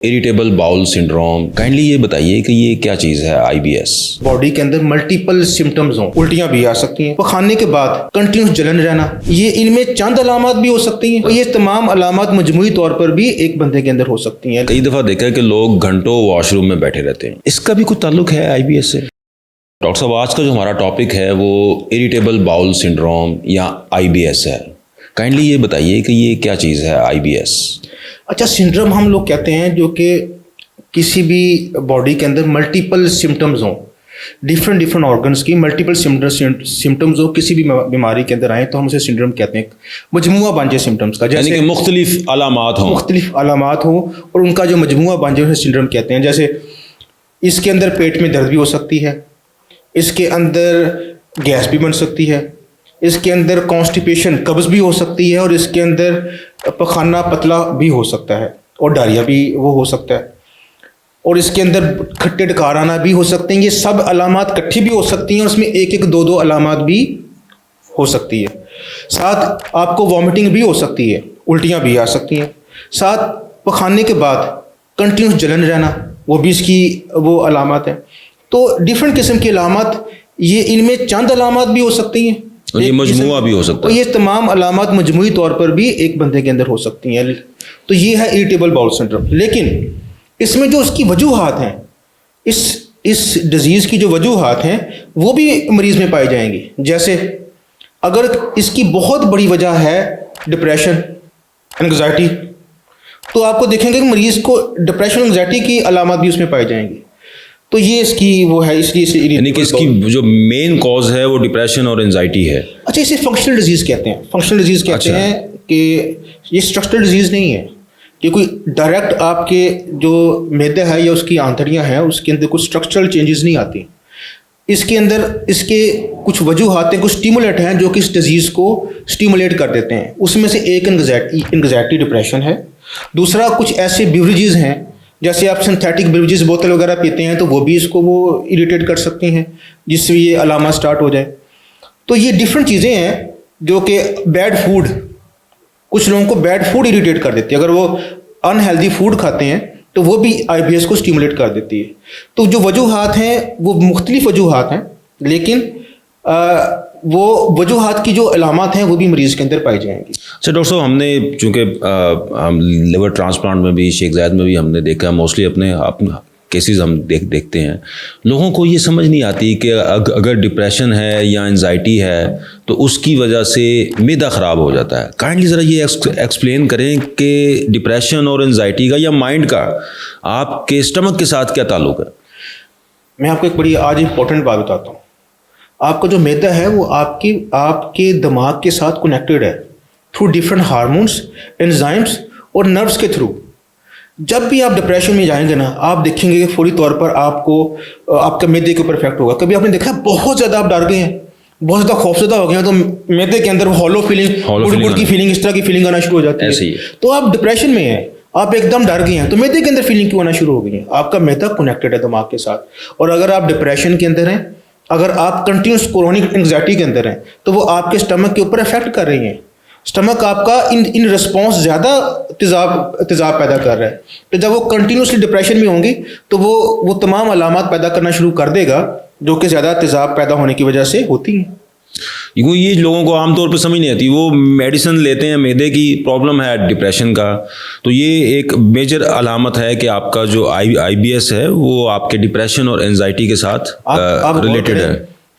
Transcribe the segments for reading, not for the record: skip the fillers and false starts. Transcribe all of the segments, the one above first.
Irritable bowel syndrome, kindly ये बताइए कि ये क्या चीज़ है आईबीएस। बॉडी के अंदर मल्टीपल सिम्टम्स हों, उल्टियां भी आ सकती हैं, खाने के बाद कंटिन्यूस जलन रहना, ये इनमें चंद अलामात भी हो सकती हैं और ये तमाम अलामात मजमूई तौर पर भी एक बंदे के अंदर हो सकती हैं। कई दफ़ा देखा है कि लोग घंटों वॉशरूम में बैठे रहते हैं, इसका भी कुछ ताल्लुक है आईबीएस से? डॉक्टर साहब, आज का जो हमारा टॉपिक है वो इरिटेबल बाउल सिंड्रोम या आईबीएस है। काइंडली ये बताइए कि ये क्या चीज़ है आईबीएस। अच्छा, सिंड्रोम हम लोग कहते हैं जो कि किसी भी बॉडी के अंदर मल्टीपल सिम्टम्स हों, डिफरेंट ऑर्गन्स की मल्टीपल सिम्टम्स हो, किसी भी बीमारी के अंदर आए तो हम उसे सिंड्रोम कहते हैं। मजमुआ बन जाए सिम्टम्स का, यानी कि मुख्तलिफ अलामात हो और उनका जो मजमुआ बन जाए उसे सिंड्रोम कहते हैं। जैसे इसके अंदर पेट में दर्द भी हो सकती है, इसके अंदर गैस भी बन सकती है, इसके अंदर कॉन्स्टिपेशन कब्ज़ भी हो सकती है और इसके अंदर पखाना पतला भी हो सकता है और डायरिया भी वो हो सकता है और इसके अंदर खट्टे डकार आना भी हो सकते हैं। ये सब अलामात इकट्ठी भी हो सकती हैं और उसमें एक दो अलामात भी हो सकती है। साथ आपको वॉमिटिंग भी हो सकती है, उल्टियाँ भी आ सकती हैं। साथ पखाने के बाद कंटिन्यूस जलन रहना, वो भी इसकी वो अलामत है। तो डिफरेंट किस्म की अलामत, ये इनमें चंद अलामत भी हो सकती हैं, ये मजमुआ भी हो सकता है। ये तमाम अलामत मजमुई तौर पर भी एक बंदे के अंदर हो सकती हैं। तो ये है इरिटेबल बाउल सिंड्रोम। लेकिन इसमें जो उसकी वजूहात हैं, इस डिजीज़ की जो वजूहात हैं वो भी मरीज़ में पाई जाएंगी। जैसे अगर इसकी बहुत बड़ी वजह है डिप्रेशन, एंग्जाइटी, तो आपको देखेंगे कि मरीज़ को डिप्रेशन एंग्जाइटी की अलामत भी उसमें पाई जाएंगी। तो ये इसकी वो है, इसलिए यानी कि इसकी जो मेन कॉज है वो डिप्रेशन और एंजाइटी है। अच्छा, इसे फंक्शनल डिजीज़ कहते हैं। फंक्शनल डिजीज़ कहते हैं कि ये स्ट्रक्चरल डिजीज़ नहीं है कि कोई डायरेक्ट आपके जो मैदा है या उसकी आंतड़ियाँ हैं उसके अंदर कुछ स्ट्रक्चरल चेंजेस नहीं आती। इसके अंदर इसके कुछ वजूहात हैं, कुछ स्टिमुलेट हैं जो कि इस डिजीज़ को स्टिमुलेट कर देते हैं। उसमें से एक एंग्जाइटी डिप्रेशन है। दूसरा, कुछ ऐसे बिवरेजेस हैं, जैसे आप सिंथेटिक बिवरेजेस बोतल वगैरह पीते हैं तो वो भी इसको वो इरिटेट कर सकती हैं, जिससे ये अलामा स्टार्ट हो जाए। तो ये डिफरेंट चीज़ें हैं जो कि बैड फूड, कुछ लोगों को बैड फूड इरिटेट कर देती है। अगर वो अनहेल्दी फूड खाते हैं तो वो भी आईबीएस को स्टिमुलेट कर देती है। तो जो वजूहात हैं वो मुख्तलिफ वजूहात हैं, लेकिन वो वजूहात की जो अलामत हैं वो भी मरीज़ के अंदर पाई जाएंगी। अच्छा डॉक्टर साहब, हमने चूँकि हम लिवर ट्रांसप्लांट में भी, शेख ज़ायद में भी हमने देखा, मोस्टली अपने केसेस हम देखते हैं, लोगों को ये समझ नहीं आती कि अगर डिप्रेशन है या एंजाइटी है तो उसकी वजह से मैदा ख़राब हो जाता है। काइंडली ज़रा ये एक्सप्लेन करें कि डिप्रेशन और एंजाइटी का या माइंड का आपके स्टमक के साथ क्या ताल्लुक़ है। मैं आपको एक बड़ी आज इंपॉर्टेंट बात बताता हूँ। आपका जो मैदा है वो आपके दिमाग के साथ कनेक्टेड है थ्रू डिफरेंट हार्मोन्स, एंजाइम्स और नर्व्स के थ्रू। जब भी आप डिप्रेशन में जाएंगे ना, आप देखेंगे कि फौरी तौर पर आपको आपका मैदे के ऊपर इफेक्ट होगा। कभी आपने देखा बहुत ज़्यादा आप डर गए हैं, बहुत ज़्यादा खौफजदा हो गए हैं, तो मैदे के अंदर हॉलो फीलिंग, गुड़ की फीलिंग, इस तरह की फीलिंग आना शुरू हो जाती है। ऐसे ही तो आप डिप्रेशन में हैं, आप एकदम डर गए हैं, तो मैदे के अंदर फीलिंग क्यों आना शुरू हो गई है? आपका मैदा कनेक्टेड है दिमाग के साथ। और अगर आप डिप्रेशन के अंदर हैं, अगर आप कंटिन्यूस क्रोनिक एंग्जाइटी के अंदर हैं, तो वो आपके स्टमक के ऊपर इफेक्ट कर रही हैं। स्टमक आपका इन रिस्पॉन्स ज़्यादा तेज़ाब पैदा कर रहा है। तो जब वो कंटिन्यूसली डिप्रेशन में होंगी तो वो तमाम अलामत पैदा करना शुरू कर देगा जो कि ज़्यादा तेज़ाब पैदा होने की वजह से होती हैं। ये लोगों को आमतौर पर समझ नहीं आती, वो मेडिसिन लेते हैं, मैदे की प्रॉब्लम है, डिप्रेशन का, तो ये एक मेजर अलामत है कि आपका जो आईबीएस है वो आपके डिप्रेशन और एंजाइटी के साथ रिलेटेड है।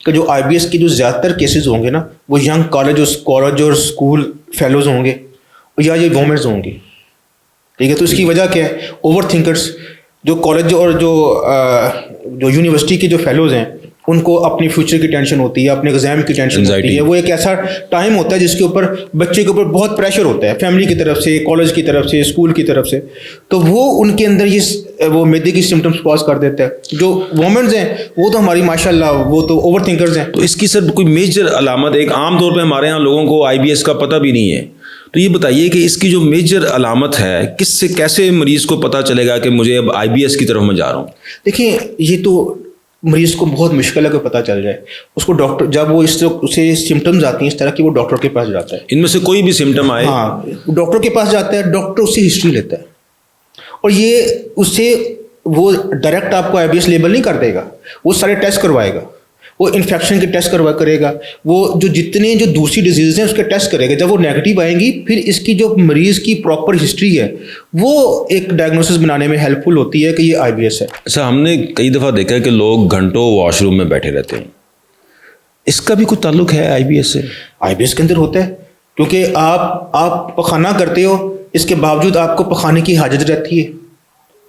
कि जो आईबीएस की जो ज़्यादातर केसेस होंगे ना, वो यंग कॉलेज और स्कूल फेलोज होंगे या ये वोमेंस होंगी। ठीक है, तो इसकी वजह क्या है? ओवर थिंकर्स, जो कॉलेज और जो यूनिवर्सिटी के जो फेलोज हैं उनको अपनी फ्यूचर की टेंशन होती है, अपने एग्जाम की टेंशन होती है। वो एक ऐसा टाइम होता है जिसके ऊपर बच्चे के ऊपर बहुत प्रेशर होता है, फैमिली की तरफ से, कॉलेज की तरफ से, स्कूल की तरफ से। तो वो उनके अंदर वो मैदे की सिम्टम्स कॉज कर देता है। जो वोमेंस हैं वो तो हमारी माशाल्लाह वो तो ओवर थिंकर्स हैं। तो इसकी सर कोई मेजर अलामत, एक आम तौर पे हमारे यहाँ लोगों को आईबीएस का पता भी नहीं है, तो ये बताइए कि इसकी जो मेजर अलामत है किससे, कैसे मरीज़ को पता चलेगा कि मुझे अब आईबीएस की तरफ मैं जा रहा हूँ? देखिए, ये तो मरीज़ को बहुत मुश्किल है कि पता चल जाए। उसको डॉक्टर, जब वो उसे सिम्टम्स आती हैं इस तरह की, वो डॉक्टर के पास जाता है। इनमें से कोई भी सिम्टम आए, हाँ, डॉक्टर के पास जाता है, डॉक्टर उससे हिस्ट्री लेता है और ये उससे वो डायरेक्ट आपको IBS लेबल नहीं कर देगा, वो सारे टेस्ट करवाएगा, वो इन्फेक्शन के टेस्ट करेगा, वो जितने दूसरी डिजीज़ हैं उसके टेस्ट करेगा। जब वो नेगेटिव आएंगी फिर इसकी जो मरीज़ की प्रॉपर हिस्ट्री है वो एक डायग्नोसिस बनाने में हेल्पफुल होती है कि ये IBS है। अच्छा, हमने कई दफ़ा देखा है कि लोग घंटों वॉशरूम में बैठे रहते हैं, इसका भी कुछ ताल्लुक है IBS से? IBS के अंदर होता है, क्योंकि आप पखाना करते हो, इसके बावजूद आपको पखाने की हाजत रहती है,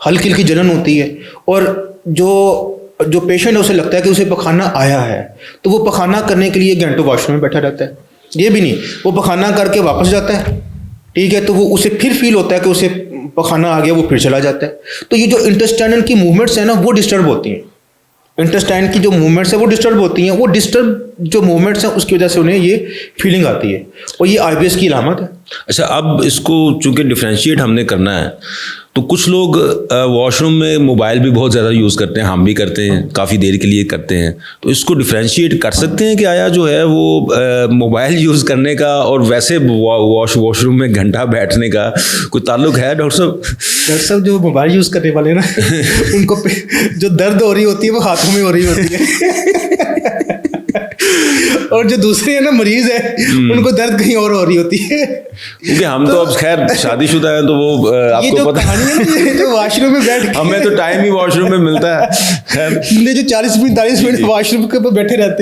हल्की हल्की जलन होती है, और जो पेशेंट है उसे लगता है कि उसे पखाना आया है, तो वो पखाना करने के लिए घंटों वॉशरूम में बैठा रहता है। ये भी नहीं, वो पखाना करके वापस जाता है, ठीक है, तो वो उसे फिर फील होता है कि उसे पखाना आ गया, वो फिर चला जाता है। तो ये जो इंटेस्टाइनल की मूवमेंट्स हैं ना वो डिस्टर्ब होती हैं, इंटेस्टाइन की जो मूवमेंट्स है वो डिस्टर्ब होती हैं, वो डिस्टर्ब जो मूवमेंट्स हैं उसकी वजह से उन्हें ये फीलिंग आती है, और ये IBS की अलामत है। अच्छा, अब इसको चूंकि डिफ्रेंशिएट हमने करना है, तो कुछ लोग वॉशरूम में मोबाइल भी बहुत ज़्यादा यूज़ करते हैं, हम भी करते हैं, काफ़ी देर के लिए करते हैं, तो इसको डिफ्रेंशिएट कर सकते हैं कि आया जो है वो मोबाइल यूज़ करने का और वैसे वॉशरूम में घंटा बैठने का कोई ताल्लुक है? डॉक्टर साहब, जो मोबाइल यूज़ करने वाले ना उनको जो दर्द हो रही होती है वो हाथों में हो रही होती है और जो दूसरे है ना मरीज है उनको दर्द कहीं और हो रही होती है। क्योंकि हम तो अब खैर शादीशुदा हैं, तो वो आपको पता है जो वॉशरूम में बैठ हमें तो टाइम ही वॉशरूम में मिलता है, जो 40 मिनट 45 मिनट वॉशरूम के ऊपर बैठे रहते हैं।